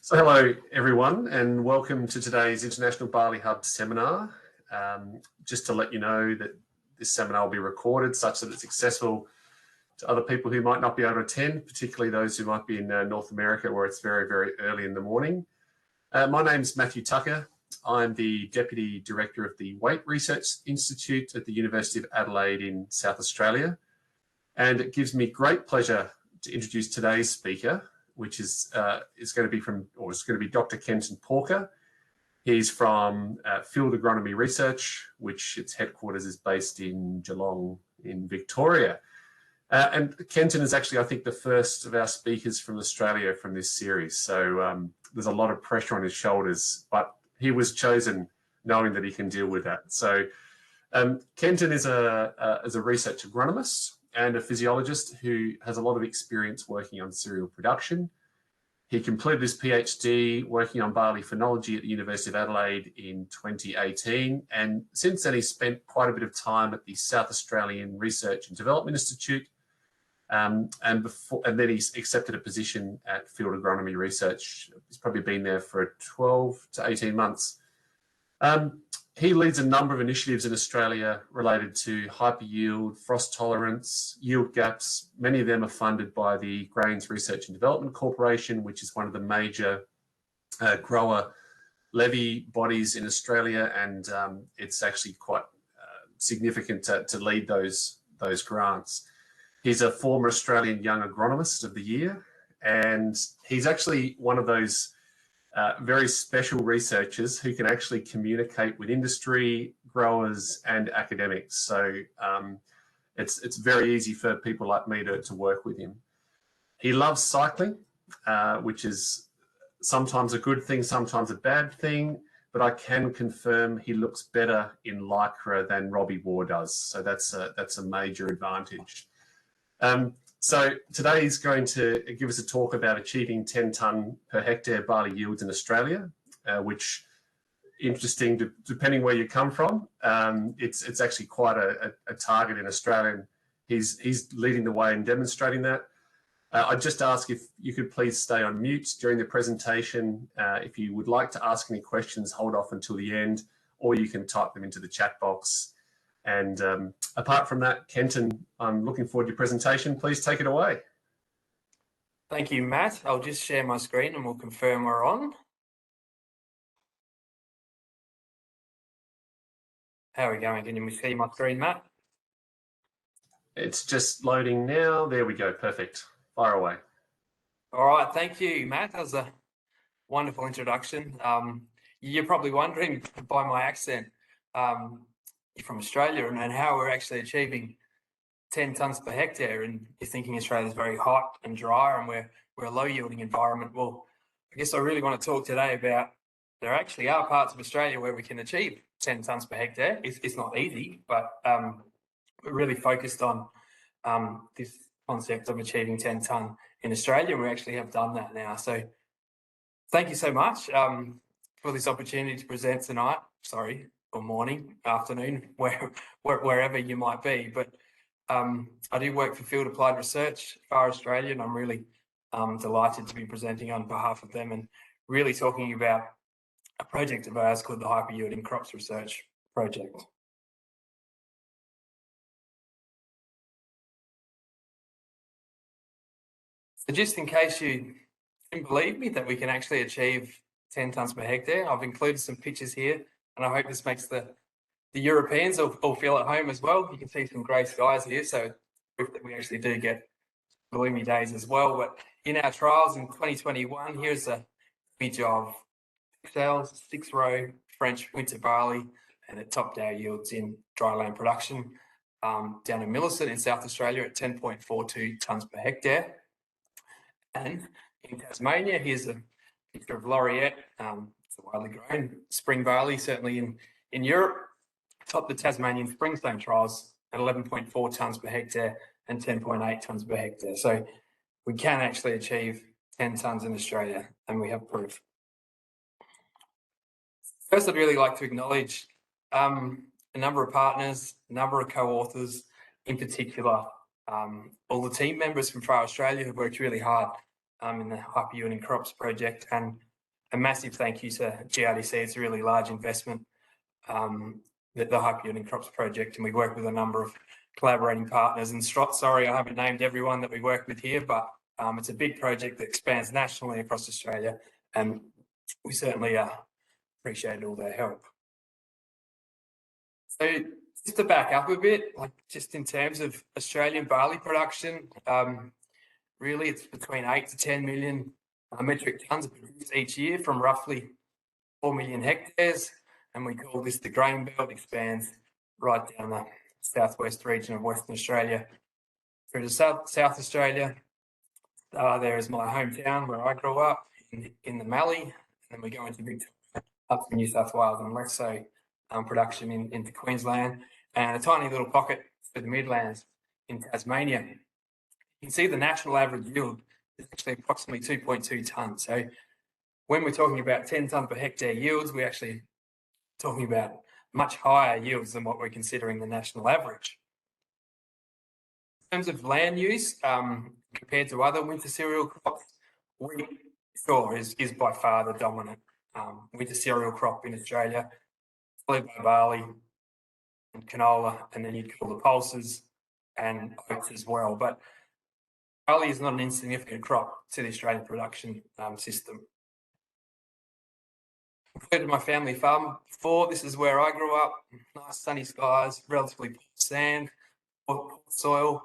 So hello everyone and welcome to today's International Barley Hub seminar. Just to let you know that this seminar will be recorded such that it's accessible to other people who might not be able to attend, particularly those who might be in North America where it's very, very early in the morning. My name's Matthew Tucker. I'm the Deputy Director of the Weight Research Institute at the University of Adelaide in South Australia. And it gives me great pleasure to introduce today's speaker, which is going to be Dr. Kenton Porker. He's from Field Agronomy Research, which its headquarters is based in Geelong in Victoria. And Kenton is actually, I think, the first of our speakers from Australia from this series. So there's a lot of pressure on his shoulders, but he was chosen knowing that he can deal with that. So Kenton is a research agronomist and a physiologist who has a lot of experience working on cereal production. He completed his PhD working on barley phenology at the University of Adelaide in 2018. And since then, he spent quite a bit of time at the South Australian Research and Development Institute. And then he's accepted a position at Field Agronomy Research. He's probably been there for 12 to 18 months. He leads a number of initiatives in Australia related to hyper yield, frost tolerance, yield gaps. Many of them are funded by the Grains Research and Development Corporation, which is one of the major grower levy bodies in Australia, and it's actually quite significant to lead those grants. He's a former Australian Young Agronomist of the Year, and he's actually one of those very special researchers who can actually communicate with industry, growers, and academics. So it's very easy for people like me to work with him. He loves cycling, which is sometimes a good thing, sometimes a bad thing, but I can confirm he looks better in Lycra than Robbie Waugh does. So that's a major advantage. So today he's going to give us a talk about achieving 10 tonne per hectare barley yields in Australia, which, interesting, depending where you come from, it's actually quite a target in Australia. And he's leading the way and demonstrating that. I'd just ask if you could please stay on mute during the presentation. If you would like to ask any questions, hold off until the end, or you can type them into the chat box. And apart from that, Kenton, I'm looking forward to your presentation. Please take it away. Thank you, Matt. I'll just share my screen and we'll confirm we're on. How are we going? Can you see my screen, Matt? It's just loading now. There we go. Perfect. Fire away. All right. Thank you, Matt. That was a wonderful introduction. You're probably wondering by my accent, from Australia and how we're actually achieving 10 tonnes per hectare, and you're thinking Australia is very hot and dry and we're a low yielding environment. Well, I guess I really want to talk today about there actually are parts of Australia where we can achieve 10 tonnes per hectare. It's not easy, but we're really focused on this concept of achieving 10 tonne in Australia. We actually have done that now. So thank you so much for this opportunity to present tonight. Sorry. Or morning, afternoon, wherever you might be. But I do work for Field Applied Research, FAR Australia, and I'm really delighted to be presenting on behalf of them and really talking about a project of ours called the Hyper Yielding Crops Research Project. So just in case you didn't believe me that we can actually achieve 10 tonnes per hectare, I've included some pictures here. And I hope this makes the Europeans all feel at home as well. You can see some grey skies here, so we actually do get gloomy days as well. But in our trials in 2021, here's a image of 6-row French winter barley, and it topped our yields in dryland production down in Millicent in South Australia at 10.42 tonnes per hectare. And in Tasmania, here's a picture of Laureate. It's a widely grown spring barley, certainly in Europe. Topped the Tasmanian Springstone trials at 11.4 tonnes per hectare and 10.8 tonnes per hectare. So we can actually achieve 10 tonnes in Australia, and we have proof. First, I'd really like to acknowledge a number of partners, a number of co-authors, in particular, all the team members from FAR Australia who worked really hard in the Hyper Yielding Crops project, and a massive thank you to GRDC. It's a really large investment, the Hyper Yielding Crops project, and we work with a number of collaborating partners. And sorry, I haven't named everyone that we work with here, but it's a big project that expands nationally across Australia, and we certainly appreciate all their help. So just to back up a bit, like just in terms of Australian barley production, really it's between 8 to 10 million metric tonnes produced each year from roughly 4 million hectares, and we call this the grain belt. Expands right down the southwest region of Western Australia through to South Australia. There is my hometown where I grew up in the Mallee, and then we go into Victoria, up to New South Wales, and less so production into Queensland, and a tiny little pocket for the Midlands in Tasmania. You can see the national average yield is actually approximately 2.2 tonnes. So when we're talking about 10 tonne per hectare yields, we're actually talking about much higher yields than what we're considering the national average. In terms of land use, compared to other winter cereal crops, wheat sure is by far the dominant winter cereal crop in Australia, followed by barley and canola, and then you'd call the pulses and oats as well. But barley is not an insignificant crop to the Australian production system. Completed my family farm before. This is where I grew up. Nice sunny skies, relatively poor sand, poor soil,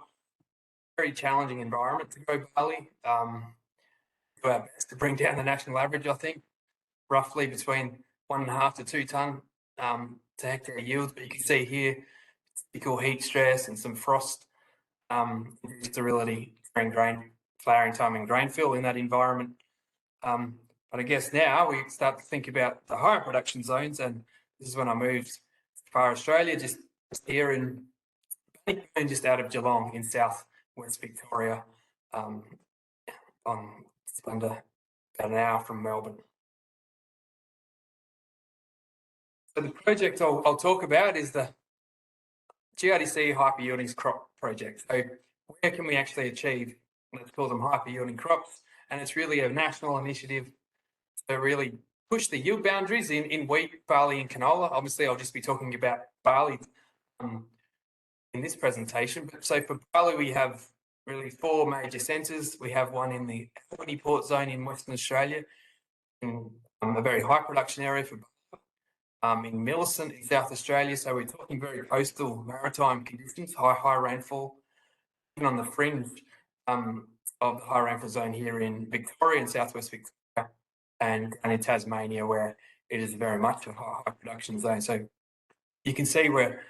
very challenging environment to grow barley. Do our best to bring down the national average, I think, roughly between 1.5 to 2 tonne to hectare yields. But you can see here, typical heat stress and some frost sterility during grain flowering time and grain fill in that environment. But I guess now we start to think about the higher production zones, and this is when I moved to far Australia, just here in just out of Geelong in southwest Victoria, on just under about an hour from Melbourne. So the project I'll talk about is the GRDC Hyper Yielding Crop Project. So where can we actually achieve, let's call them hyper yielding crops? And it's really a national initiative to really push the yield boundaries in wheat, barley and canola. Obviously, I'll just be talking about barley in this presentation. But so for barley, we have really 4 major centres. We have one in the Albany Port Zone in Western Australia, in a very high production area for in Millicent in South Australia. So we're talking very coastal maritime conditions, high rainfall, even on the fringe of the high rainfall zone here in Victoria and southwest Victoria, and in Tasmania, where it is very much a high production zone. So you can see we're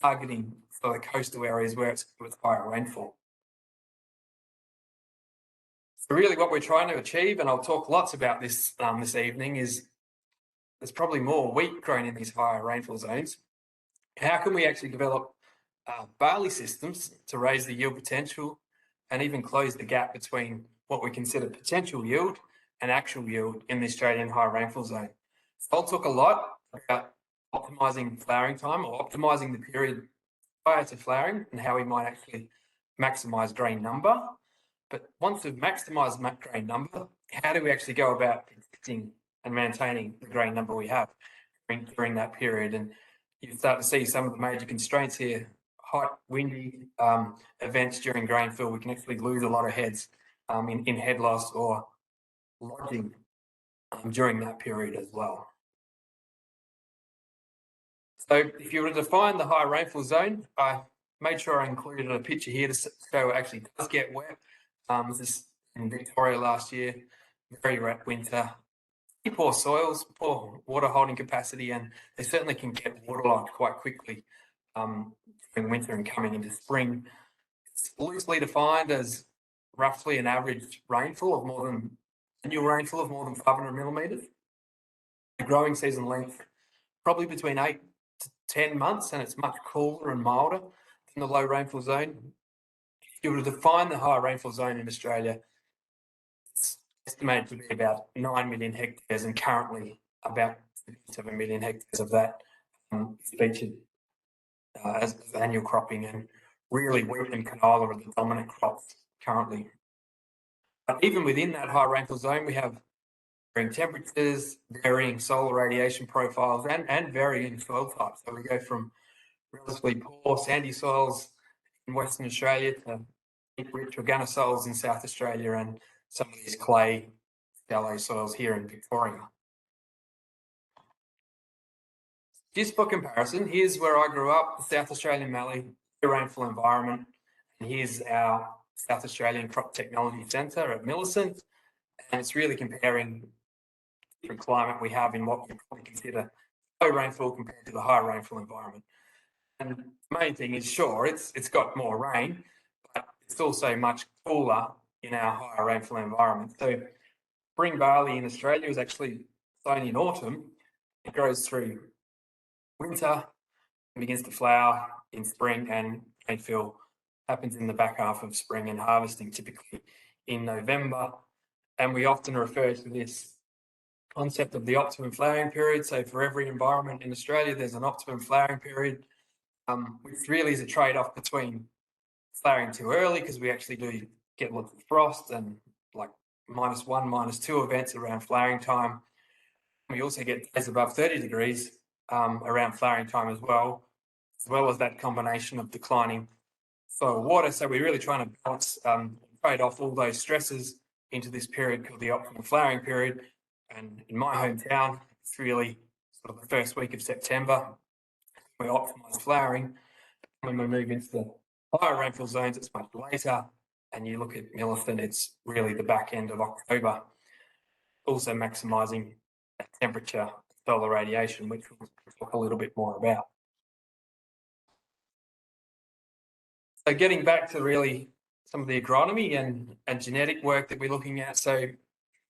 targeting for the coastal areas where it's with higher rainfall. So really what we're trying to achieve, and I'll talk lots about this this evening, is there's probably more wheat grown in these higher rainfall zones. How can we actually develop barley systems to raise the yield potential and even close the gap between what we consider potential yield and actual yield in the Australian high rainfall zone? So I'll talk a lot about optimising flowering time, or optimising the period prior to flowering, and how we might actually maximise grain number. But once we've maximised grain number, how do we actually go about predicting and maintaining the grain number we have during that period? And you start to see some of the major constraints here. Hot, windy events during grain fill, we can actually lose a lot of heads in head loss or lodging during that period as well. So if you were to define the high rainfall zone, I made sure I included a picture here to show it actually does get wet. This is in Victoria last year, very wet winter, poor soils, poor water holding capacity, and they certainly can get waterlogged quite quickly during winter and coming into spring. It's loosely defined as roughly an average rainfall of more than annual rainfall of more than 500 millimetres. The growing season length probably between 8 to 10 months, and it's much cooler and milder than the low rainfall zone. If you were to define the high rainfall zone in Australia, it's estimated to be about 9 million hectares, and currently about 7 million hectares of that is featured as annual cropping, and really wheat and canola are the dominant crops currently. But even within that high rainfall zone, we have varying temperatures, varying solar radiation profiles, and varying soil types. So we go from relatively poor sandy soils in Western Australia to rich organosols in South Australia and some of these clay, shallow soils here in Victoria. Just for comparison, here's where I grew up, the South Australian Mallee, a rainfall environment. And here's our South Australian Crop Technology Centre at Millicent. And it's really comparing different climate we have in what we probably consider low rainfall compared to the high rainfall environment. And the main thing is, sure, it's got more rain, but it's also much cooler in our higher rainfall environment. So spring barley in Australia is actually sown in autumn. It grows through winter, begins to flower in spring, and rainfall happens in the back half of spring and harvesting typically in November. And we often refer to this concept of the optimum flowering period. So for every environment in Australia, there's an optimum flowering period, which really is a trade-off between flowering too early, because we actually do get lots of frost and like -1, -2 events around flowering time. We also get days above 30 degrees around flowering time as well as that combination of declining soil water. So we're really trying to balance, trade off all those stresses into this period called the optimal flowering period. And in my hometown, it's really sort of the first week of September. We optimise flowering. When we move into the higher rainfall zones, it's much later. And you look at Millicent, it's really the back end of October. Also maximising temperature, solar radiation, which we'll talk a little bit more about. So getting back to really some of the agronomy and genetic work that we're looking at. So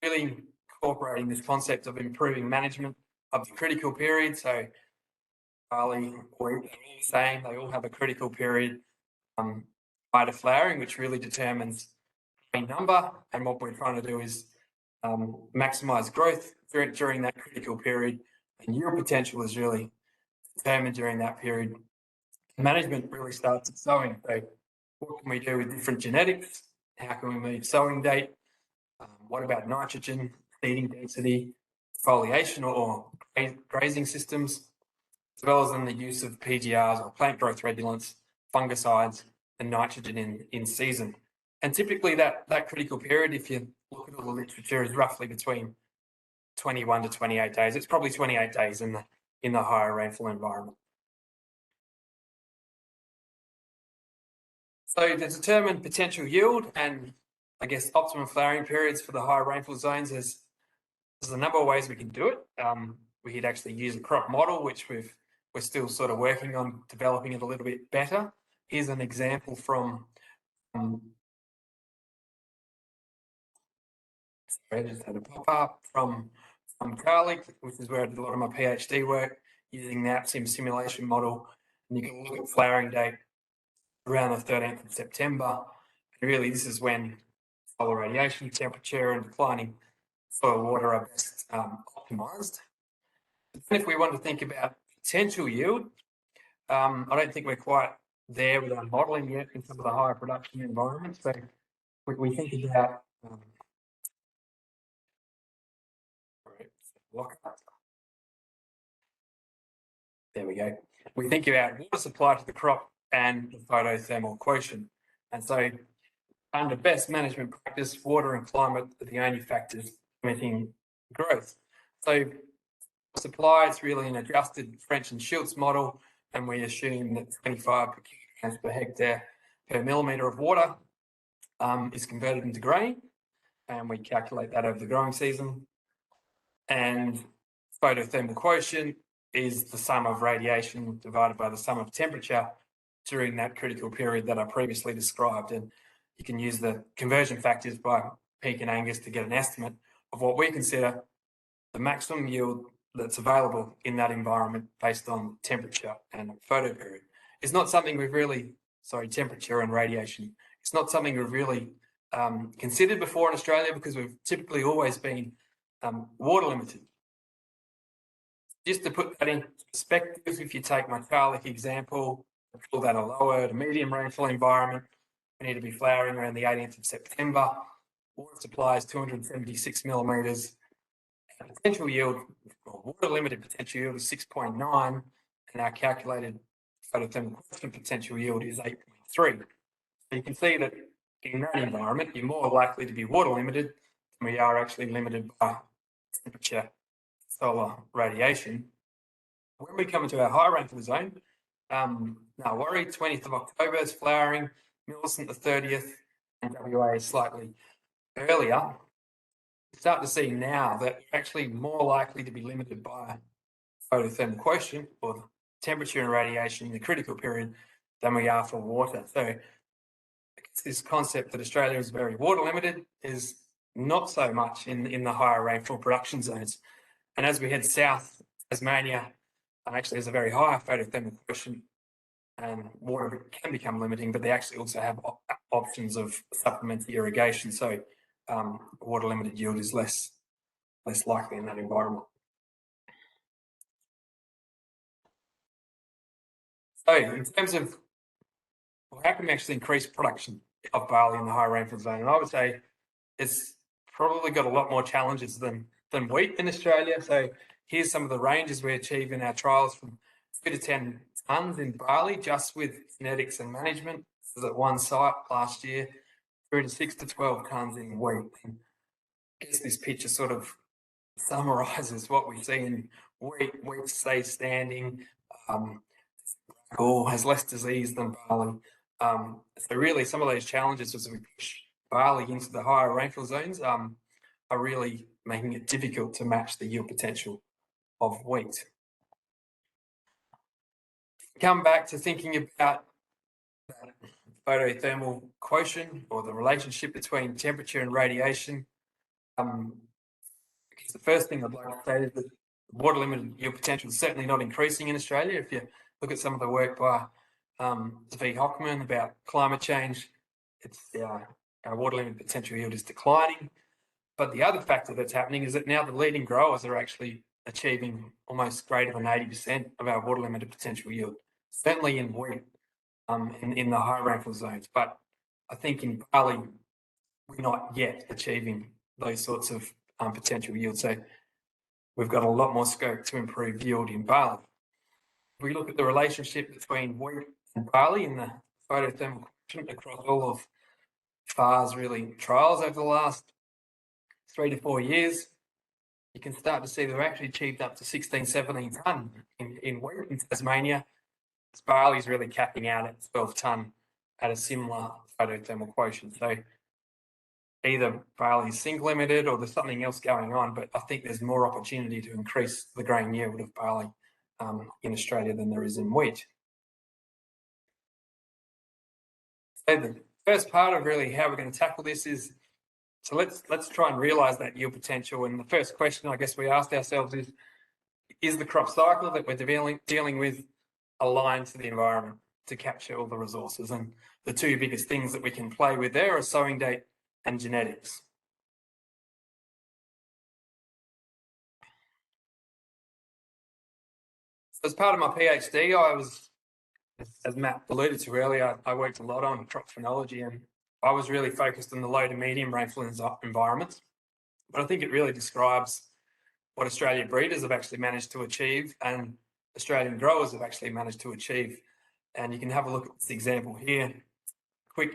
really incorporating this concept of improving management of the critical period. So barley, wheat, all the same, they all have a critical period prior to flowering, which really determines grain number. And what we're trying to do is maximise growth during that critical period. And yield potential is really determined during that period. Management really starts at sowing. So what can we do with different genetics? How can we move sowing date? What about nitrogen, seeding density, foliation or grazing systems, as well as in the use of PGRs or plant growth regulants, fungicides, and nitrogen in season. And typically that critical period, if you look at all the literature, is roughly between 21 to 28 days. It's probably 28 days in the higher rainfall environment. So to determine potential yield and I guess optimum flowering periods for the higher rainfall zones, there's a number of ways we can do it. We could actually use a crop model, which we're still sort of working on developing it a little bit better. Here's an example from I just had a pop up from Carly, which is where I did a lot of my PhD work using the AppSim simulation model. And you can look at flowering date around the 13th of September. And really, this is when solar radiation, temperature, and declining soil water are best optimised. If we want to think about potential yield, I don't think we're quite there with our modelling yet in some of the higher production environments. So we think about there we go. We think about water supply to the crop and the photothermal quotient. And so under best management practice, water and climate are the only factors limiting growth. So supply is really an adjusted French and Schultz model, and we assume that 25 kilograms per hectare per millimetre of water is converted into grain, and we calculate that over the growing season. And photothermal quotient is the sum of radiation divided by the sum of temperature during that critical period that I previously described. And you can use the conversion factors by Peak and Angus to get an estimate of what we consider the maximum yield that's available in that environment based on temperature and photo period. It's not something we've really, temperature and radiation. It's not something we've really considered before in Australia because we've typically always been water limited. Just to put that in perspective, if you take my garlic example, I call that a lower to medium rainfall environment. We need to be flowering around the 18th of September. Water supply is 276 millimetres. potential yield, or water limited potential yield, is 6.9, and our calculated photothermal quotient potential yield is 8.3. So you can see that in that environment, you're more likely to be water limited than we are actually limited by temperature, solar radiation. When we come into our high rainfall zone, no worry, 20th of October is flowering, Millicent the 30th, and WA is slightly earlier. We start to see now that we're actually more likely to be limited by photothermal quotient, or the temperature and radiation in the critical period, than we are for water. So this concept that Australia is very water limited is not so much in the higher rainfall production zones. And as we head south, Tasmania actually has a very high photothermal quotient, and water can become limiting, but they actually also have options of supplementary irrigation. So water limited yield is less likely in that environment. So in terms of how can we actually increase production of barley in the high rainfall zone? And I would say it's probably got a lot more challenges than wheat in Australia. So here's some of the ranges we achieve in our trials, from 2 to 10 tonnes in barley just with genetics and management. This is at one site last year, through to 6 to 12 tonnes in wheat. And I guess this picture sort of summarises what we see in wheat. Wheat stays standing, or has less disease than barley. So really, some of those challenges as we push barley into the higher rainfall zones are really making it difficult to match the yield potential of wheat. Come back to thinking about that photothermal quotient, or the relationship between temperature and radiation. The first thing I'd like to say is that water limited yield potential is certainly not increasing in Australia. If you look at some of the work by V. Hockman about climate change, it's our water limited potential yield is declining. But the other factor that's happening is that now the leading growers are actually achieving almost greater than 80% of our water limited potential yield, certainly in wheat, in the high rainfall zones. But I think in barley, we're not yet achieving those sorts of potential yield. So we've got a lot more scope to improve yield in barley. If we look at the relationship between wheat and barley in the photothermal quotient across all of FAR's really trials over the last 3 to 4 years, you can start to see they've actually achieved up to 16, 17 tonne in wheat in Tasmania. Barley is really capping out at 12 tonne at a similar photothermal quotient. So either barley is sink limited or there's something else going on, but I think there's more opportunity to increase the grain yield of barley in Australia than there is in wheat. So the first part of really how we're going to tackle this is, so let's try and realise that yield potential. And the first question I guess we asked ourselves is the crop cycle that we're dealing with aligned to the environment to capture all the resources? And the two biggest things that we can play with there are sowing date and genetics. As part of my PhD, I was, as Matt alluded to earlier, I worked a lot on crop phenology, and I was really focused on the low to medium rainfall environments. But I think it really describes what Australian breeders have actually managed to achieve and Australian growers have actually managed to achieve. And you can have a look at this example here. Quick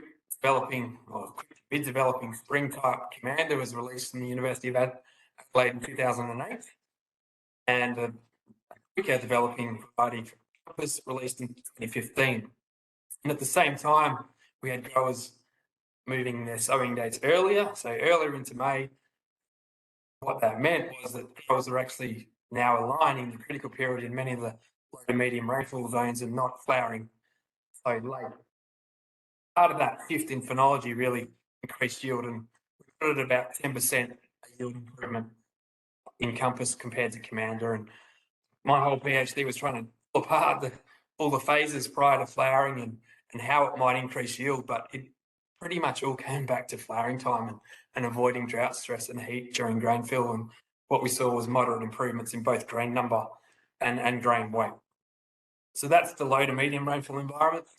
mid-developing spring type Commander was released from the University of Adelaide in 2008, and a quicker developing variety was released in 2015. And at the same time, we had growers moving their sowing dates earlier, so earlier into May. What that meant was that growers are actually now aligning the critical period in many of the low to medium rainfall zones and not flowering so late. Part of that shift in phenology really increased yield, and we put it at about 10% yield improvement in Compass compared to Commander. And my whole PhD was trying to pull apart all the phases prior to flowering and how it might increase yield, but it pretty much all came back to flowering time and avoiding drought stress and heat during grain fill. And what we saw was moderate improvements in both grain number and grain weight. So that's the low to medium rainfall environments.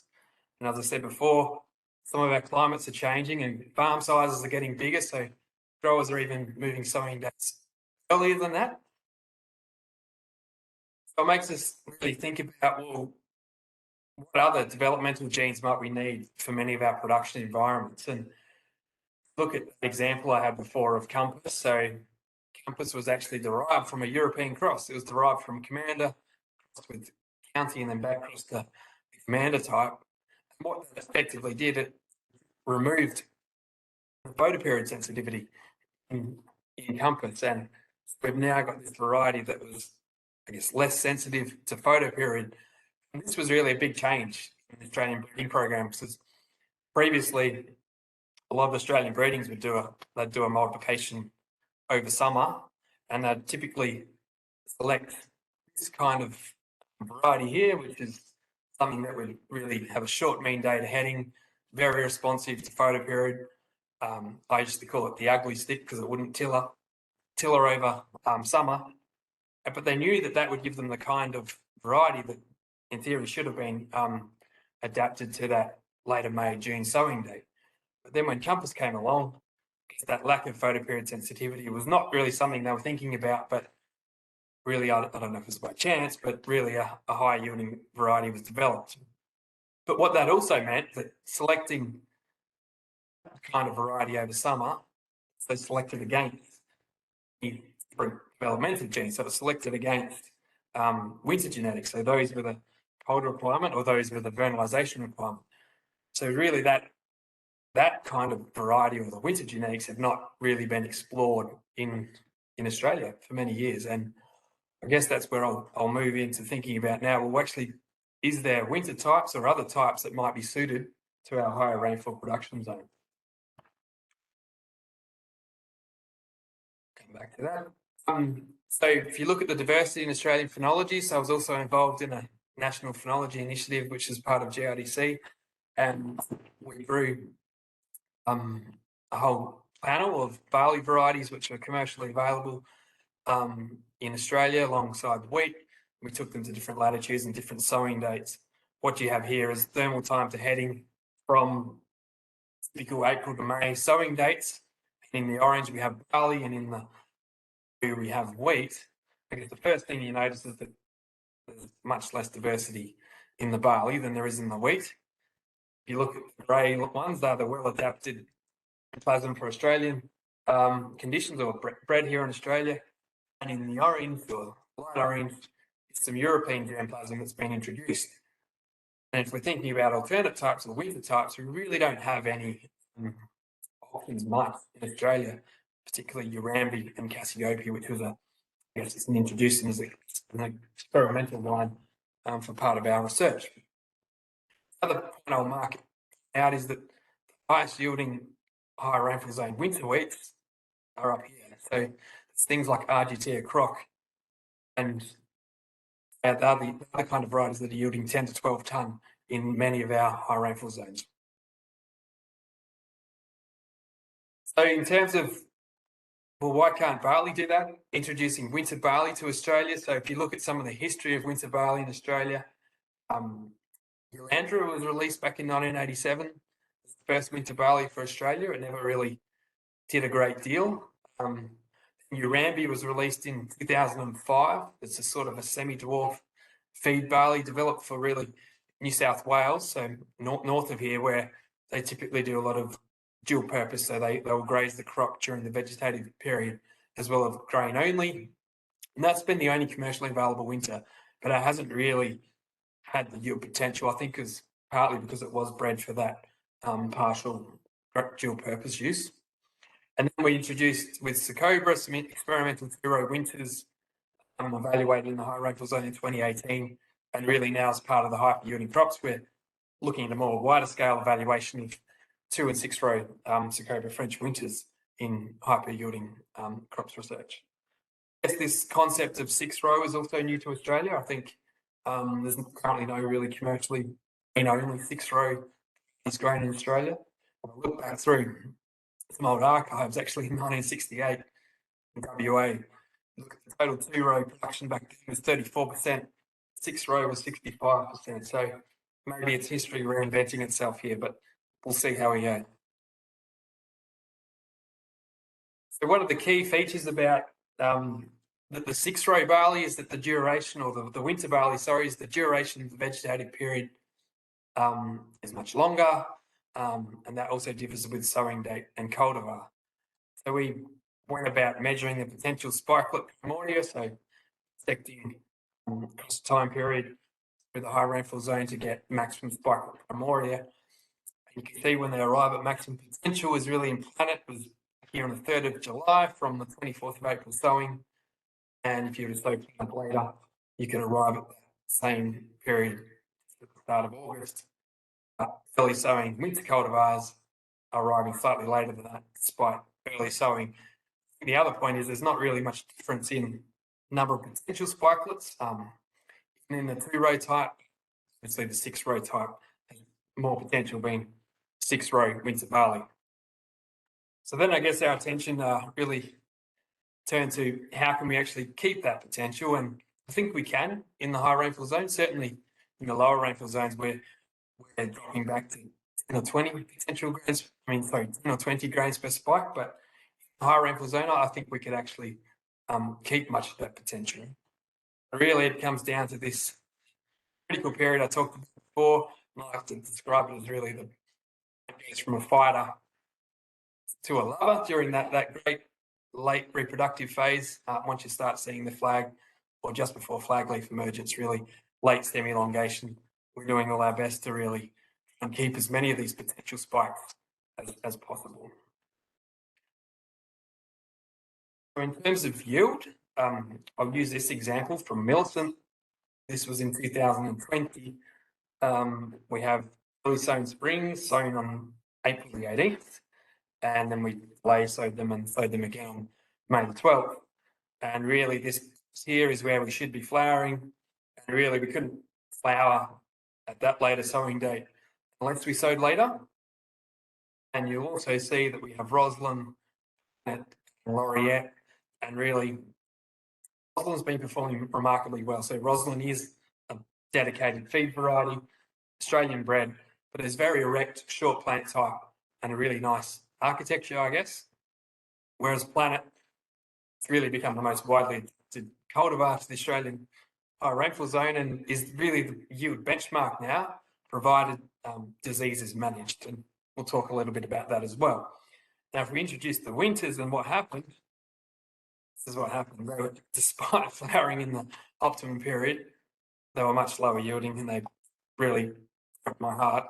And as I said before, some of our climates are changing and farm sizes are getting bigger, so growers are even moving sowing dates earlier than that. So it makes us really think about, well, what other developmental genes might we need for many of our production environments? And look at the example I had before of Compass. So Compass was actually derived from a European cross. It was derived from Commander with County and then back across the Commander type. And what that effectively did, it removed the photoperiod sensitivity in Compass. And we've now got this variety that was, I guess, less sensitive to photoperiod. And this was really a big change in the Australian breeding program, because previously a lot of Australian breedings would do a multiplication over summer, and they'd typically select this kind of variety here, which is something that would really have a short mean day to heading, very responsive to photoperiod. I used to call it the ugly stick because it wouldn't tiller over summer, but they knew that that would give them the kind of variety that in theory should have been adapted to that later May, June sowing date. But then when Compass came along, that lack of photoperiod sensitivity was not really something they were thinking about, but really, I don't know if it's by chance, but really a high yielding variety was developed. But what that also meant, that selecting kind of variety over summer, so selected against developmental genes, so it was selected against winter genetics, so those with a colder requirement or those with a vernalisation requirement. So really that kind of variety or the winter genetics have not really been explored in Australia for many years. And I guess that's where I'll move into thinking about now, well, actually, is there winter types or other types that might be suited to our higher rainfall production zone? Come back to that. So if you look at the diversity in Australian phenology, so I was also involved in a national phenology initiative, which is part of GRDC, and we grew a whole panel of barley varieties which are commercially available in Australia alongside wheat. We took them to different latitudes and different sowing dates. What you have here is thermal time to heading from typical April to May sowing dates. In the orange we have barley, and in the blue we have wheat. I guess the first thing you notice is that there's much less diversity in the barley than there is in the wheat. If you look at the grey ones, they're the well-adapted germplasm for Australian conditions, or bred here in Australia. And in the orange, or light orange, it's some European germplasm that's been introduced. And if we're thinking about alternate types or winter types, we really don't have any options much in Australia, particularly Urambi and Cassiope, which was I guess it's introduced as an experimental line for part of our research. The other point I'll mark out is that the highest yielding high rainfall zone winter wheats are up here. So it's things like Argentea croc and the other kind of varieties that are yielding 10 to 12 tonne in many of our high rainfall zones. So in terms of, well, why can't barley do that? Introducing winter barley to Australia. So if you look at some of the history of winter barley in Australia, Ulandra was released back in 1987. It's the first winter barley for Australia. It never really did a great deal. Urambi was released in 2005. It's a sort of a semi-dwarf feed barley developed for really New South Wales, so north of here, where they typically do a lot of dual purpose. So they will graze the crop during the vegetative period as well as grain only. And that's been the only commercially available winter, but it hasn't really had the yield potential, I think, is partly because it was bred for that partial dual purpose use. And then we introduced with Secobra some experimental 2-row winters evaluated in the high rainfall zone in 2018. And really now as part of the hyper yielding crops, we're looking at a more wider scale evaluation of 2- and 6-row Secobra French winters in hyper yielding crops research. I guess this concept of 6-row is also new to Australia. I think there's currently no really commercially only 6-row is grown in Australia. When I look back through some old archives, actually in 1968 in WA, look at the total 2-row production back then was 34%, 6-row was 65%. So maybe it's history reinventing itself here, but we'll see how we go. So one of the key features about the 6-row barley is that the duration, or the winter barley, sorry, is the duration of the vegetative period is much longer, and that also differs with sowing date and cultivar. So we went about measuring the potential spikelet primordia, so detecting across the time period with a high rainfall zone to get maximum spikelet primordia. You can see when they arrive at maximum potential is really in planet, was here on the 3rd of July from the 24th of April sowing. And if you were to sow plant later, you can arrive at the same period at the start of August. Early sowing winter cultivars are arriving slightly later than that, despite early sowing. The other point is there's not really much difference in number of potential spikelets. In the 2-row type, obviously the 6-row type has more potential being 6-row winter barley. So then I guess our attention really turned to how can we actually keep that potential, and I think we can in the high rainfall zone. Certainly in the lower rainfall zones where we're dropping back to 10 or 20 potential grains, 10 or 20 grains per spike, but in the high rainfall zone, I think we could actually keep much of that potential. Really, it comes down to this critical period I talked about before, and I like to describe it as really it goes from a fighter to a lover during that great late reproductive phase. Once you start seeing the flag, or just before flag leaf emergence, really late stem elongation, we're doing all our best to really try and keep as many of these potential spikes as possible. So in terms of yield, I'll use this example from Millicent. This was in 2020. We have early sown springs sown on April the 18th, and then we lay sowed them and sowed them again on May the 12th. And really this here is where we should be flowering, and really we couldn't flower at that later sowing date unless we sowed later. And you'll also see that we have Roslyn and Laureate, and really Roslyn's been performing remarkably well. So Roslyn is a dedicated feed variety, Australian bred, but it's very erect, short plant type, and a really nice architecture, I guess. Whereas Planet, it's really become the most widely adopted cultivar to the Australian high rainfall zone, and is really the yield benchmark now, provided disease is managed. And we'll talk a little bit about that as well. Now, if we introduce the winters, and what happened, this is what happened. They were, despite flowering in the optimum period, they were much lower yielding, and they really broke my heart.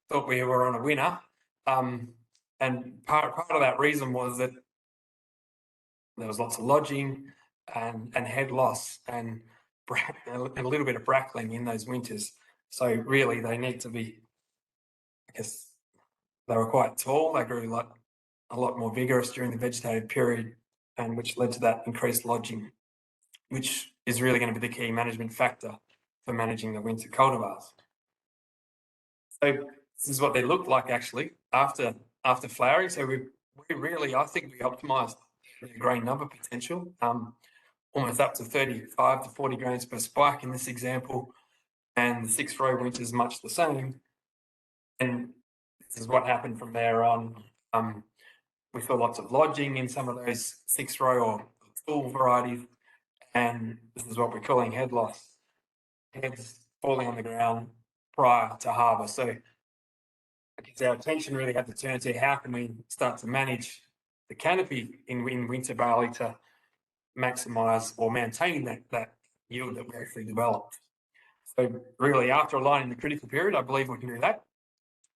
Thought we were on a winner. And part of that reason was that there was lots of lodging and head loss and a little bit of brackling in those winters. So really they need to be, I guess, they were quite tall. They grew a lot more vigorous during the vegetative period, and which led to that increased lodging, which is really going to be the key management factor for managing the winter cultivars. So this is what they looked like actually after flowering. So we really, I think we optimised the grain number potential, almost up to 35 to 40 grains per spike in this example, and the 6-row winter is much the same. And this is what happened from there on. We saw lots of lodging in some of those 6-row or tall varieties, and this is what we're calling head loss, heads falling on the ground prior to harvest. So I guess our attention really had to turn to how can we start to manage the canopy in winter barley to maximise or maintain that yield that we actually developed. So really, after aligning the critical period, I believe we can do that.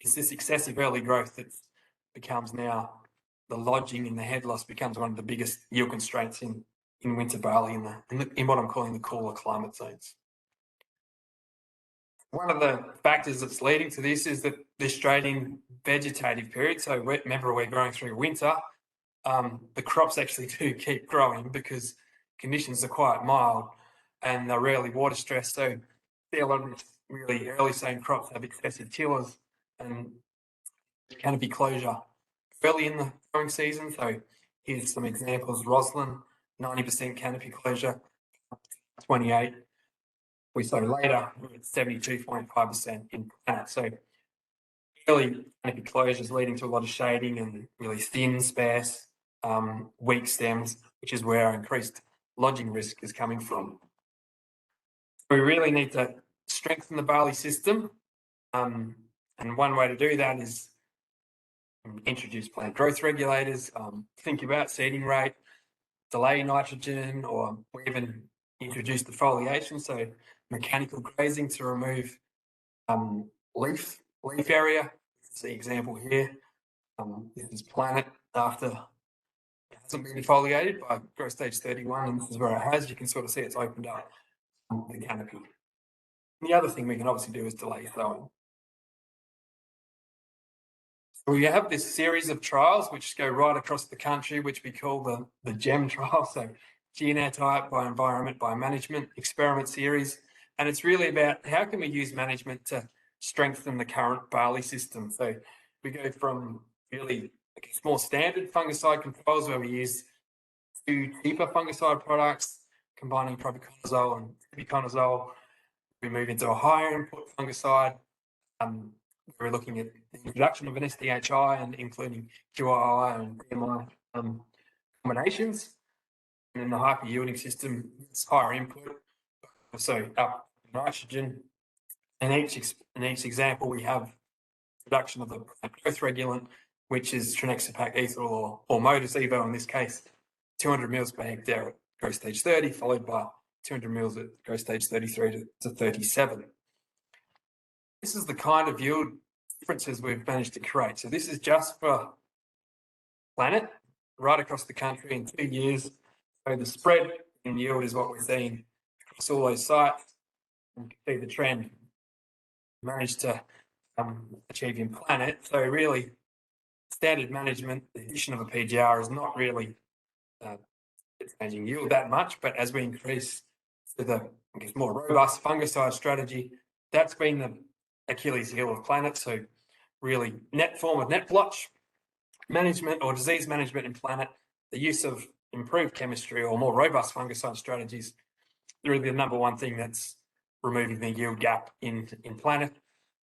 It's this excessive early growth that becomes now the lodging and the head loss becomes one of the biggest yield constraints in winter barley in what I'm calling the cooler climate zones. One of the factors that's leading to this is that the Australian vegetative period, so remember we're growing through winter, the crops actually do keep growing because conditions are quite mild and they're rarely water stressed. So see a lot of really early sown crops have excessive tillers and canopy closure early in the growing season. So here's some examples. Roslyn, 90% canopy closure, 28. We sow later, we're at 72.5% in planet. So early canopy closures leading to a lot of shading and really thin, sparse, weak stems, which is where our increased lodging risk is coming from. We really need to strengthen the barley system, and one way to do that is introduce plant growth regulators, think about seeding rate, delay nitrogen, or we even introduce defoliation, so mechanical grazing to remove leaf area. It's the example here. This is Planet after it hasn't been defoliated by growth stage 31, and this is where it has. You can sort of see it's opened up the canopy. And the other thing we can obviously do is delay sowing. So we have this series of trials which go right across the country, which we call the GEM trial, so genotype by environment by management experiment series. And it's really about how can we use management to strengthen the current barley system. So we go from really, I guess, more standard fungicide controls where we use 2 cheaper fungicide products, combining propiconazole and tibuconazole. We move into a higher input fungicide. We're looking at the introduction of an SDHI and including QII and PMI combinations. And in the hyper yielding system, it's higher input, so up nitrogen. In each example, we have production of the growth regulant, which is trinexapac ethyl or Modus Evo in this case, 200 mils per hectare at growth stage 30, followed by 200 mils at growth stage 33 to 37. This is the kind of yield differences we've managed to create. So this is just for Planet, right across the country in 2 years. So the spread in yield is what we're seeing across all those sites. You can see the trend managed to achieve in Planet. So really, standard management, the addition of a PGR is not really changing yield that much, but as we increase to the, I guess, more robust fungicide strategy, that's been the Achilles heel of Planet. So really net form of net blotch management or disease management in Planet, the use of improved chemistry or more robust fungicide strategies, really the number one thing that's removing the yield gap in Planet,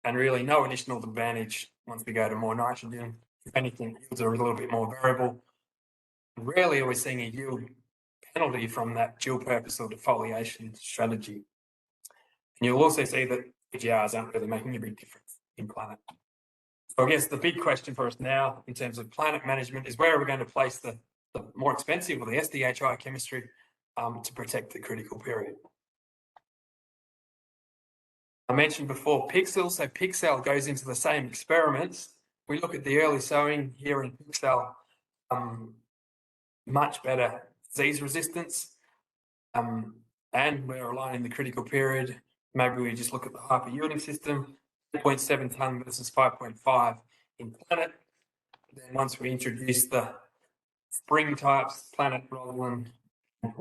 and really no additional advantage once we go to more nitrogen. If anything, yields are a little bit more variable. Rarely are we seeing a yield penalty from that dual purpose or defoliation strategy. And you'll also see that PGRs aren't really making a big difference in Planet. So I guess the big question for us now in terms of Planet management is where are we going to place the more expensive or the SDHI chemistry to protect the critical period. I mentioned before Pixel, so Pixel goes into the same experiments. We look at the early sowing here in Pixel, much better disease resistance, and we're aligning the critical period. Maybe we just look at the hyper yielding system, 8.7 tonne versus 5.5 in Planet. Then once we introduce the spring types, Planet, Roland,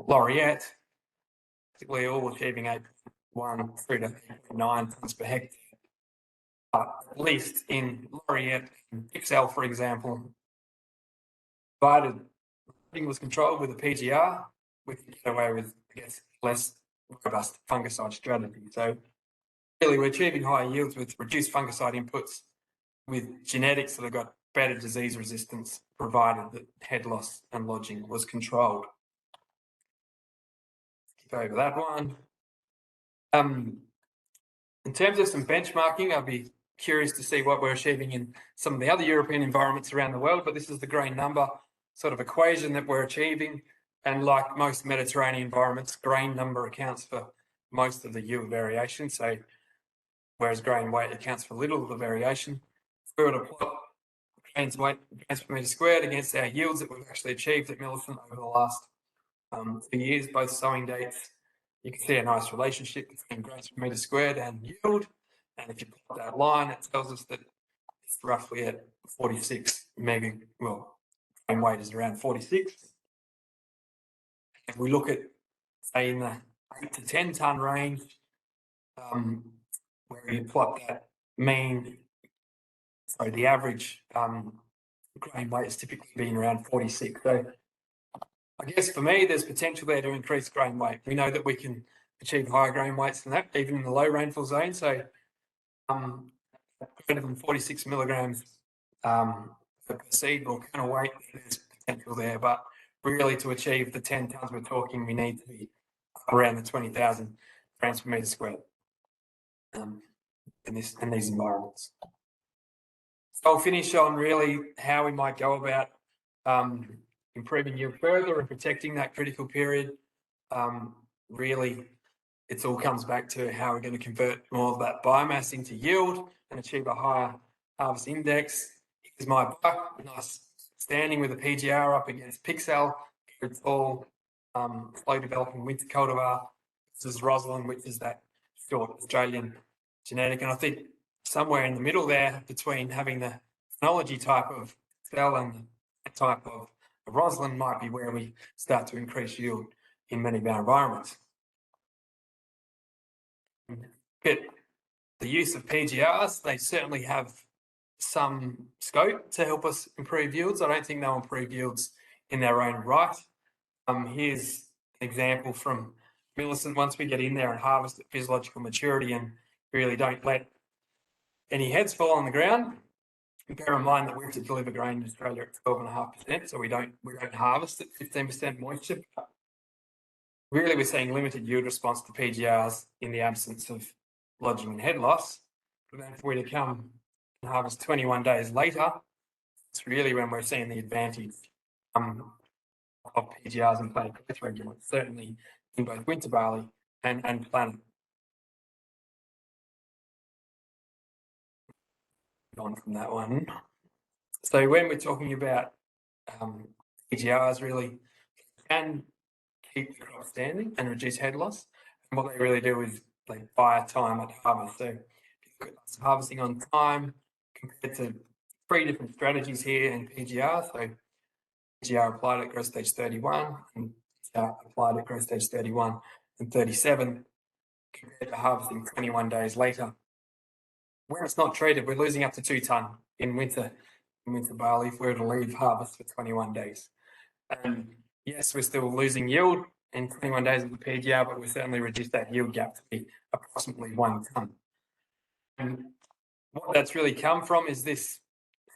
Laureate, basically all achieving 8.1 through to 8.9 tonnes per hectare. At least in Laureate and Pixel, for example, provided everything was controlled with a PGR, we can get away with, I guess, less robust fungicide strategy. So really we're achieving higher yields with reduced fungicide inputs with genetics that have got better disease resistance, provided that head loss and lodging was controlled. Skip over that one. In terms of some benchmarking, I'd be curious to see what we're achieving in some of the other European environments around the world, but this is the grain number sort of equation that we're achieving. And like most Mediterranean environments, grain number accounts for most of the yield variation. So whereas grain weight accounts for little of the variation. If we were to plot grains weight grams per metre squared against our yields that we've actually achieved at Millicent over the last 2 years, both sowing dates, you can see a nice relationship between grams per metre squared and yield. And if you plot that line, it tells us that it's roughly at 46 mega, well, grain weight is around 46. If we look at, say, in the 8 to 10 tonne range, where you plot that mean, so the average grain weight has typically been around 46. So I guess for me, there's potential there to increase grain weight. We know that we can achieve higher grain weights than that, even in the low rainfall zone. So greater than 46 milligrams per seed or kind of weight, there's potential there. But really to achieve the 10 tonnes we're talking, we need to be around the 20,000 grams per metre squared in these environments. So I'll finish on really how we might go about improving yield further and protecting that critical period. Really, it all comes back to how we're going to convert more of that biomass into yield and achieve a higher harvest index. Here's my buck, nice standing with a PGR up against Pixel. It's all slow developing winter cultivar. This is Rosalind, which is that short Australian genetic. And I think somewhere in the middle there between having the phenology type of cell and the type of Rosalind might be where we start to increase yield in many of our environments. But the use of PGRs, they certainly have some scope to help us improve yields. I don't think they'll improve yields in their own right. Here's an example from Millicent. Once we get in there and harvest at physiological maturity and really don't let any heads fall on the ground, and bear in mind that we're to deliver grain in Australia at 12.5%, so we don't harvest at 15% moisture. Really, we're seeing limited yield response to PGRs in the absence of lodging and head loss. But then if we're to come and harvest 21 days later, it's really when we're seeing the advantage of PGRs and plant growth regulants, certainly in both winter barley and planet. On from that one. So when we're talking about PGRs, really can keep the crop standing and reduce head loss. And what they really do is they buy time at harvest. So harvesting on time compared to 3 different strategies here in PGR. So PGR applied at growth stage 31 and PGR applied at growth stage 31 and 37 compared to harvesting 21 days later. Where it's not treated, we're losing up to 2 tonne in winter barley if we were to leave harvest for 21 days. And yes, we're still losing yield in 21 days of the PGR, but we certainly reduced that yield gap to be approximately 1 tonne. And what that's really come from is this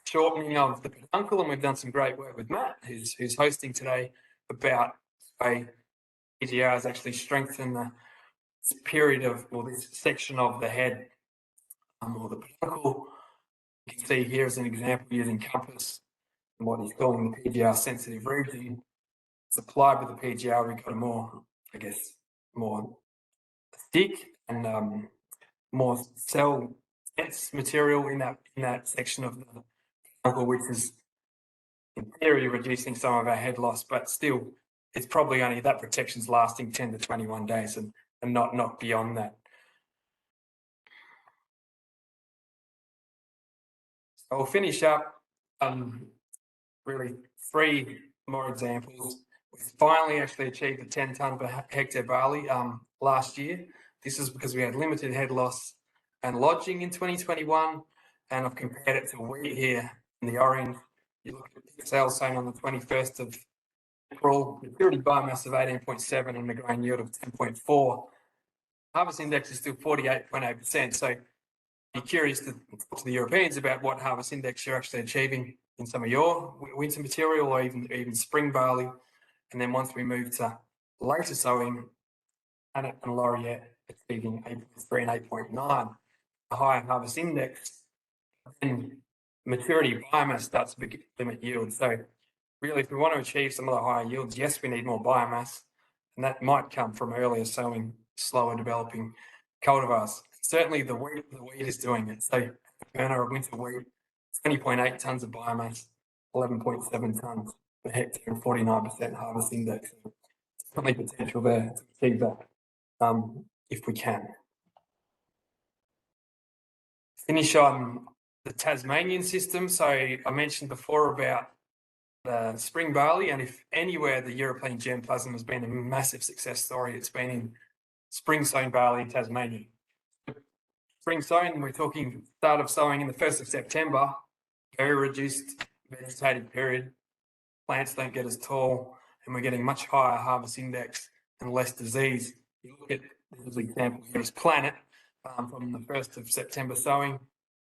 shortening of the peduncle, and we've done some great work with Matt, who's hosting today, about a PGRs actually strengthen this period of, or this section of the head or the peduncle. You can see here as an example using Compass and what he's calling the PGR sensitive region. It's applied with the PGR, we've got a more, I guess, more thick and more cell dense material in that section of the peduncle, which is in theory reducing some of our head loss, but still it's probably only that protection's lasting 10 to 21 days and not beyond that. So I'll finish up really 3 more examples. We finally actually achieved the 10 tonne per hectare barley last year. This is because we had limited head loss and lodging in 2021, and I've compared it to wheat here in the orange. You look at the sales saying on the 21st of April, maturity biomass of 18.7 and the grain yield of 10.4. Harvest index is still 48.8%. So be curious to talk to the Europeans about what harvest index you're actually achieving in some of your winter material or even spring barley. And then once we move to later sowing, and Laureate achieving 8.3 and 8.9, a higher harvest index, then maturity biomass starts to limit yield. So really, if we want to achieve some of the higher yields, yes, we need more biomass, and that might come from earlier sowing, slower developing cultivars. Certainly the wheat is doing it. So burner of winter wheat, 20.8 tonnes of biomass, 11.7 tonnes per hectare, and 49% harvest index. Definitely potential there to achieve that if we can. Finish on the Tasmanian system. So I mentioned before about the spring barley, and if anywhere the European germplasm has been a massive success story, it's been in spring sown barley in Tasmania. Spring sown, we're talking start of sowing in the 1st of September, very reduced vegetative period, plants don't get as tall, and we're getting much higher harvest index and less disease. You look at this example here is Planet from the 1st of September sowing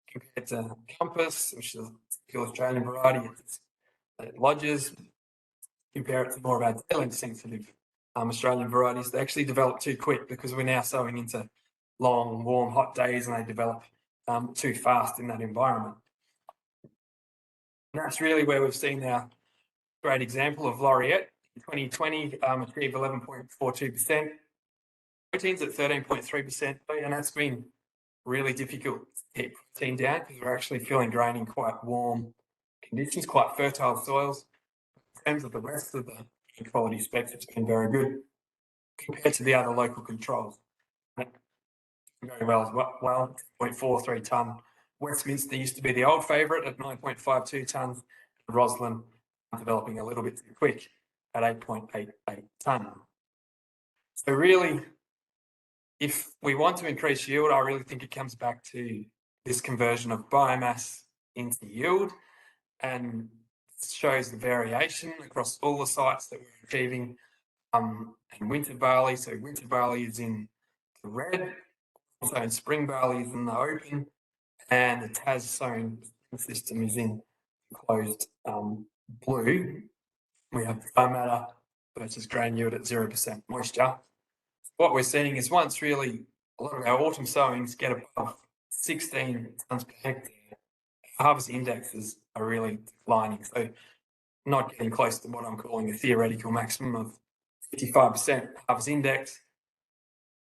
compared to Compass, which is a Australian variety. It lodges compare it to more of our tail-end sensitive Australian varieties, they actually develop too quick because we're now sowing into long, warm, hot days, and they develop too fast in that environment. And that's really where we've seen our great example of Laureate in 2020 achieve 11.42%, proteins at 13.3%, and that's been really difficult to keep protein down because we're actually feeling grain in quite warm conditions, quite fertile soils. In terms of the rest of the quality specs, it's been very good compared to the other local controls. Very well as well, 0.43 tonne. Westminster used to be the old favourite at 9.52 tonnes. Roslyn developing a little bit too quick at 8.88 tonne. So really, if we want to increase yield, I really think it comes back to this conversion of biomass into yield, and shows the variation across all the sites that we're achieving. And winter barley, so winter barley is in the red, so in spring barley is in the open, and the Tas sown system is in closed blue. We have dry matter versus grain yield at 0% moisture. What we're seeing is once really a lot of our autumn sowings get above 16 tonnes per hectare, harvest indexes are really declining. So not getting close to what I'm calling a theoretical maximum of 55% harvest index.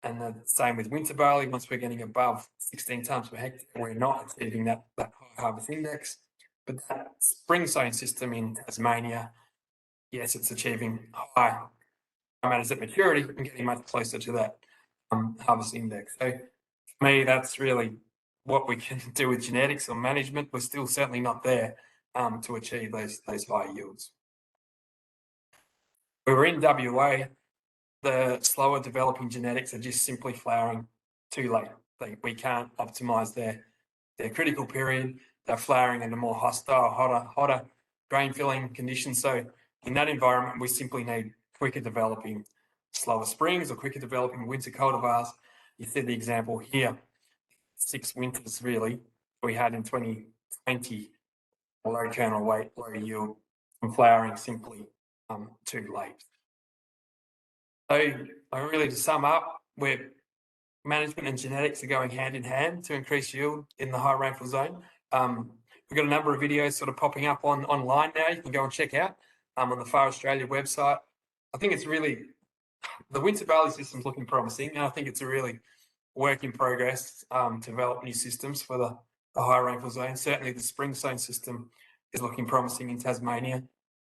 And the same with winter barley. Once we're getting above 16 tonnes per hectare, we're not achieving that high harvest index. But that spring sowing system in Tasmania, yes, it's achieving high matters at maturity and getting much closer to that harvest index. So for me, that's really what we can do with genetics or management. We're still certainly not there to achieve those high yields. We were in WA. The slower developing genetics are just simply flowering too late. We can't optimise their critical period. They're flowering under more hostile, hotter grain filling conditions. So in that environment, we simply need quicker developing slower springs or quicker developing winter cultivars. You see the example here, 6 winters really we had in 2020, low kernel weight, low yield, and flowering simply too late. So really to sum up, where management and genetics are going hand in hand to increase yield in the high rainfall zone. We've got a number of videos sort of popping up online now. You can go and check out on the Far Australia website. I think it's really, the winter barley system's looking promising, and I think it's a really work in progress to develop new systems for the high rainfall zone. Certainly the spring sown system is looking promising in Tasmania.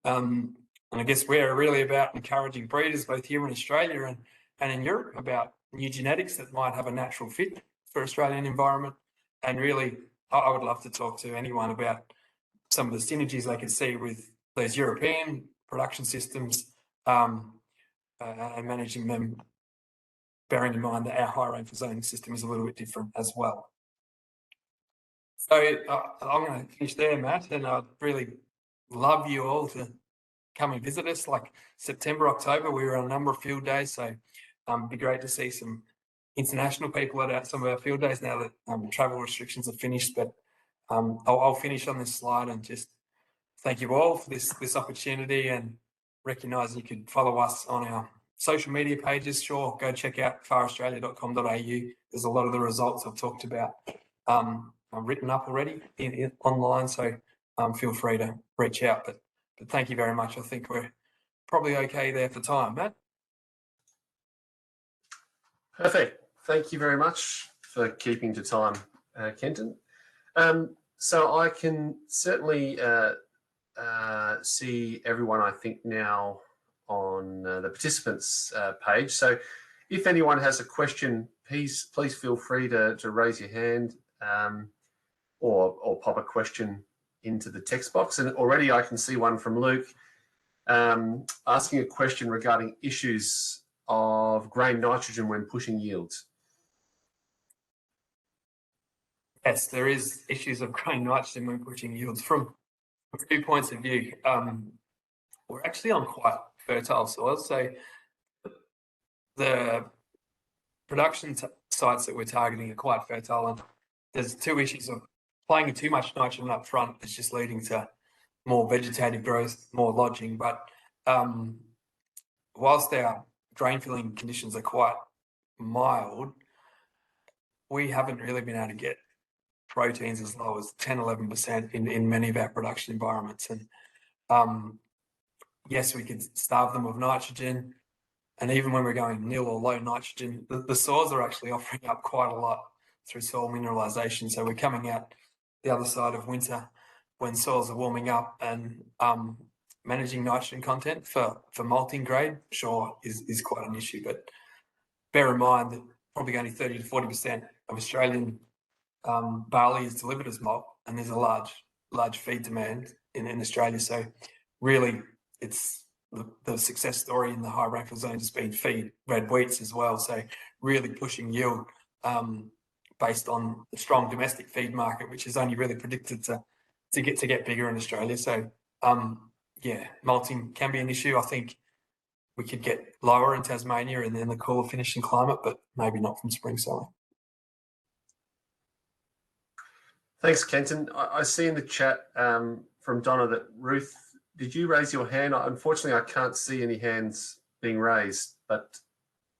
And I guess we're really about encouraging breeders both here in Australia and in Europe about new genetics that might have a natural fit for Australian environment. And really, I would love to talk to anyone about some of the synergies they could see with those European production systems and managing them, bearing in mind that our high rainfall zone system is a little bit different as well. So I'm going to finish there, Matt, and I'd really love you all to come and visit us. Like September, October, we were on a number of field days, so it'd be great to see some international people at some of our field days now that travel restrictions are finished. But I'll finish on this slide and just thank you all for this opportunity, and recognise you could follow us on our social media pages. Sure, go check out faraustralia.com.au. There's a lot of the results I've talked about written up already online, so feel free to reach out. But thank you very much. I think we're probably okay there for time, Matt. Perfect. Thank you very much for keeping to time, Kenton. So I can certainly see everyone, I think, now on the participants page. So if anyone has a question, please feel free to raise your hand or pop a question into the text box. And already I can see one from Luke asking a question regarding issues of grain nitrogen when pushing yields. Yes, there is issues of grain nitrogen when pushing yields from 2 points of view. We're actually on quite fertile soils, so the production sites that we're targeting are quite fertile, and there's 2 issues of applying too much nitrogen up front. It's just leading to more vegetative growth, more lodging, but whilst our drain filling conditions are quite mild, we haven't really been able to get proteins as low as 10, 11% in many of our production environments. And yes, we could starve them of nitrogen. And even when we're going nil or low nitrogen, the soils are actually offering up quite a lot through soil mineralization. So we're coming out the other side of winter when soils are warming up, and managing nitrogen content for malting grade, sure, is quite an issue. But bear in mind that probably only 30 to 40% of Australian barley is delivered as malt, and there's a large feed demand in Australia. So really, it's the success story in the high rainfall zones has been feed red wheats as well. So really pushing yield based on the strong domestic feed market, which is only really predicted to get bigger in Australia. So yeah, malting can be an issue. I think we could get lower in Tasmania and then the cooler finishing climate, but maybe not from spring sowing. Thanks, Kenton. I see in the chat from Donna that Ruth, did you raise your hand? Unfortunately, I can't see any hands being raised, but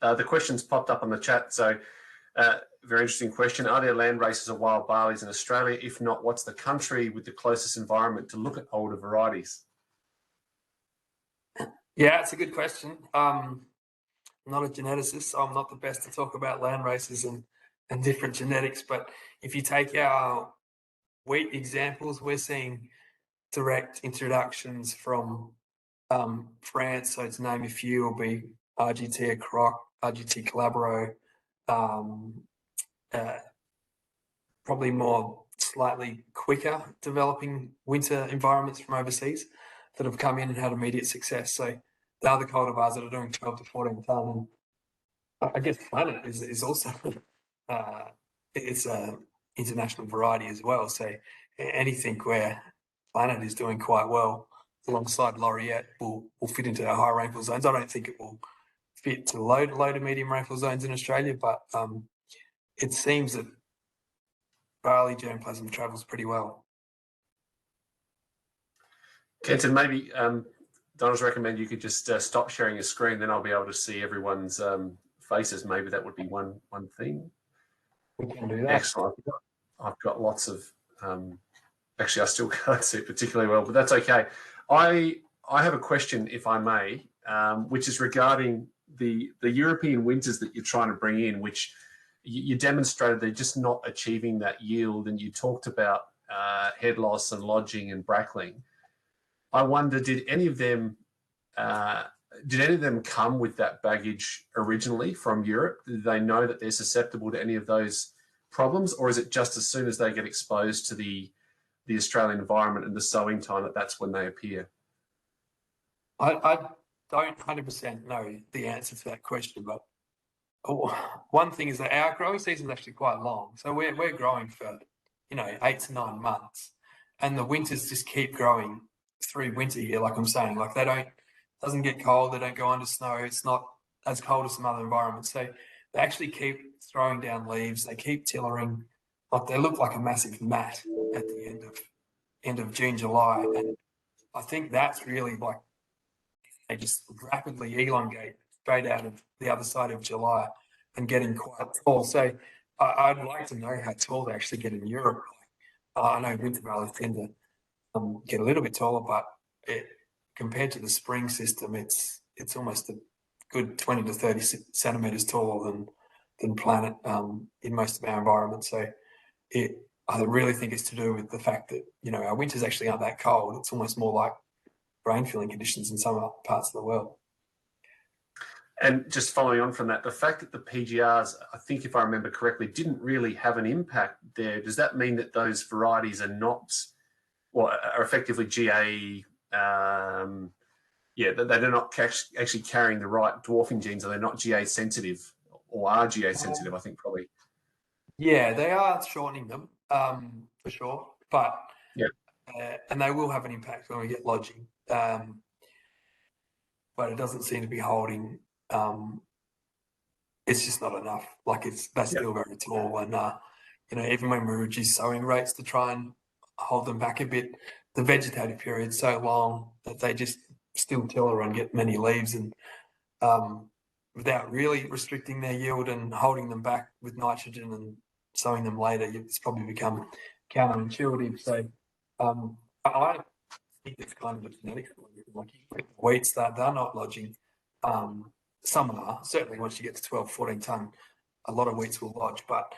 the question's popped up on the chat. So very interesting question. Are there land races of wild barleys in Australia? If not, what's the country with the closest environment to look at older varieties? Yeah, it's a good question. I'm not a geneticist, so I'm not the best to talk about land races and different genetics. But if you take our wheat examples, we're seeing direct introductions from France. So to name a few, will be RGT Croc, RGT Calabro, probably more slightly quicker developing winter environments from overseas that have come in and had immediate success. So the other cultivars that are doing 12 to 14 tonne, I guess Planet is also it's a international variety as well. So anything where Planet is doing quite well alongside Laureate will fit into our high rainfall zones. I don't think it will fit to low to medium rainfall zones in Australia, but it seems that barley germplasm travels pretty well. Kenton, maybe Donna's recommend you could just stop sharing your screen, then I'll be able to see everyone's faces. Maybe that would be one thing. We can do that. Excellent. I've got lots of, actually I still can't see it particularly well, but that's okay. I have a question, if I may, which is regarding the European winters that you're trying to bring in, which you demonstrated they're just not achieving that yield, and you talked about head loss and lodging and brackling. I wonder, did any of them come with that baggage originally from Europe? Did they know that they're susceptible to any of those problems, or is it just as soon as they get exposed to the Australian environment and the sowing time that's when they appear? I don't 100% know the answer to that question, but one thing is that our growing season is actually quite long. So we're growing for 8 to 9 months, and the winters just keep growing through winter here. Like I'm saying, like doesn't get cold, they don't go under snow. It's not as cold as some other environments. So they actually keep throwing down leaves. They keep tillering. Like they look like a massive mat at the end of June, July, and I think that's really like they just rapidly elongate straight out of the other side of July and getting quite tall. So I'd like to know how tall they actually get in Europe. I know winter barley tend to get a little bit taller, but compared to the spring system, it's almost a good 20 to 30 centimeters taller than Planet in most of our environments. So I really think it's to do with the fact that our winters actually aren't that cold. It's almost more like rain filling conditions in some parts of the world. And just following on from that, the fact that the PGRs, I think if I remember correctly, didn't really have an impact there, does that mean that those varieties are not, or are effectively GA, they're not actually carrying the right dwarfing genes, or they're not GA sensitive, or are GA sensitive, I think probably. Yeah, they are shortening them for sure, but and they will have an impact when we get lodging. But it doesn't seem to be holding. It's just not enough. Like they're still very tall, and even when we reduce sowing rates to try and hold them back a bit, the vegetative period's so long that they just still tiller and get many leaves, and without really restricting their yield and holding them back with nitrogen and sowing them later, it's probably become counterintuitive. So I think it's kind of a genetic thing. Like wheats that they're not lodging. Some are, certainly once you get to 12, 14 tonne, a lot of wheats will lodge. But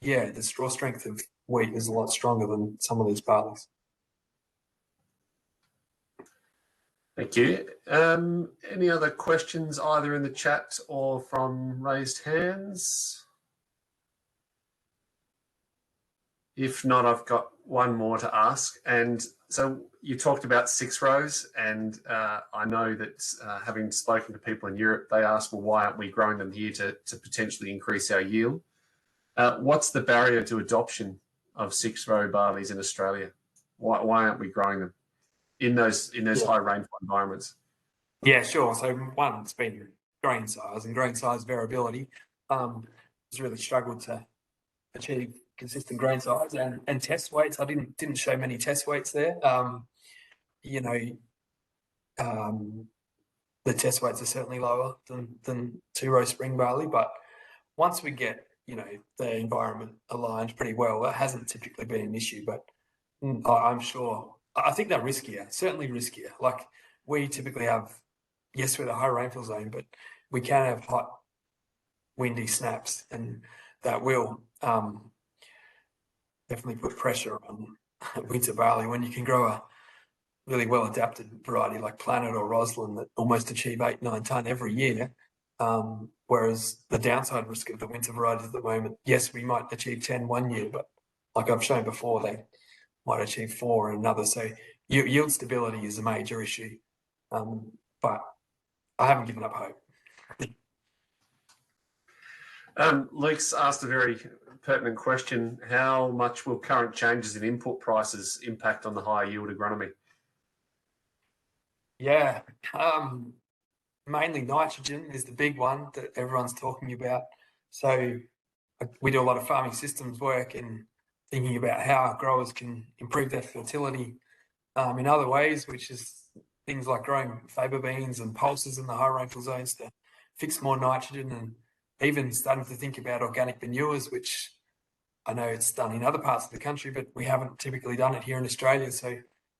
yeah, the straw strength of wheat is a lot stronger than some of these barleys. Thank you. Any other questions either in the chat or from raised hands? If not, I've got one more to ask. And so you talked about 6 rows, and I know that having spoken to people in Europe, they ask, well, why aren't we growing them here to potentially increase our yield? What's the barrier to adoption of 6-row barleys in Australia? Why aren't we growing them in those high rainfall environments? Yeah, sure. So one, it's been grain size and grain size variability. It's really struggled to achieve consistent grain size and test weights. I didn't show many test weights there. You know, the test weights are certainly lower than 2-row spring barley, but once we get, you know, the environment aligned pretty well, that hasn't typically been an issue. But I'm sure, I think they're riskier, certainly riskier. Like we typically have, yes, we're the high rainfall zone, but we can have hot, windy snaps, and that will definitely put pressure on winter barley when you can grow a really well adapted variety like Planet or Roslyn that almost achieve 8, 9 tonne every year. Whereas the downside risk of the winter varieties at the moment, yes, we might achieve 10 one year, but like I've shown before, they might achieve 4 in another. So yield stability is a major issue. But I haven't given up hope. Luke's asked a very pertinent question. How much will current changes in input prices impact on the higher yield agronomy? Yeah, mainly nitrogen is the big one that everyone's talking about. So we do a lot of farming systems work and thinking about how growers can improve their fertility in other ways, which is things like growing faba beans and pulses in the high rainfall zones to fix more nitrogen, and even starting to think about organic manures, which I know it's done in other parts of the country, but we haven't typically done it here in Australia. So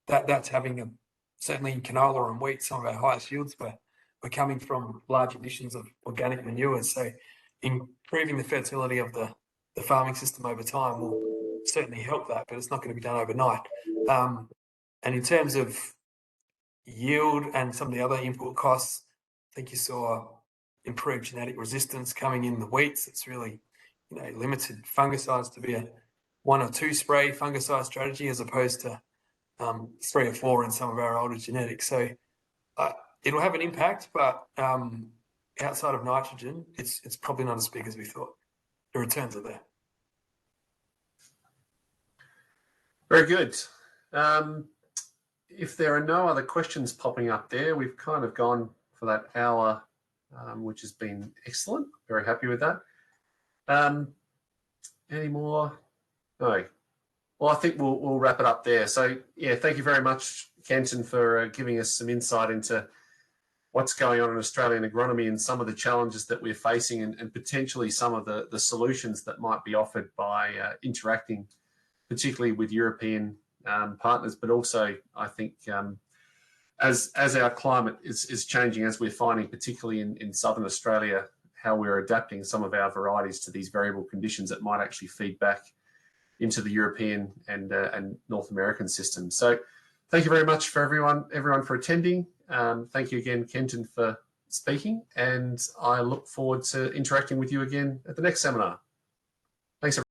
that's having certainly in canola and wheat, some of our highest yields were coming from large additions of organic manures. So improving the fertility of the farming system over time will certainly help that, but it's not going to be done overnight. And in terms of yield and some of the other input costs, I think you saw improved genetic resistance coming in the wheats. It's really, you know, limited fungicides to be a 1 or 2 spray fungicide strategy as opposed to 3 or 4 in some of our older genetics. So it'll have an impact, but outside of nitrogen, it's probably not as big as we thought. The returns are there. Very good. If there are no other questions popping up there, we've kind of gone for that hour, which has been excellent. Very happy with that. Any more? No. Well, I think we'll wrap it up there. So, yeah, thank you very much, Kenton, for giving us some insight into what's going on in Australian agronomy and some of the challenges that we're facing, and potentially some of the solutions that might be offered by interacting, particularly with European partners, but also I think as our climate is changing, as we're finding, particularly in southern Australia, how we're adapting some of our varieties to these variable conditions that might actually feed back into the European and North American systems. So thank you very much for everyone for attending. Thank you again, Kenton, for speaking, and I look forward to interacting with you again at the next seminar. Thanks, everyone.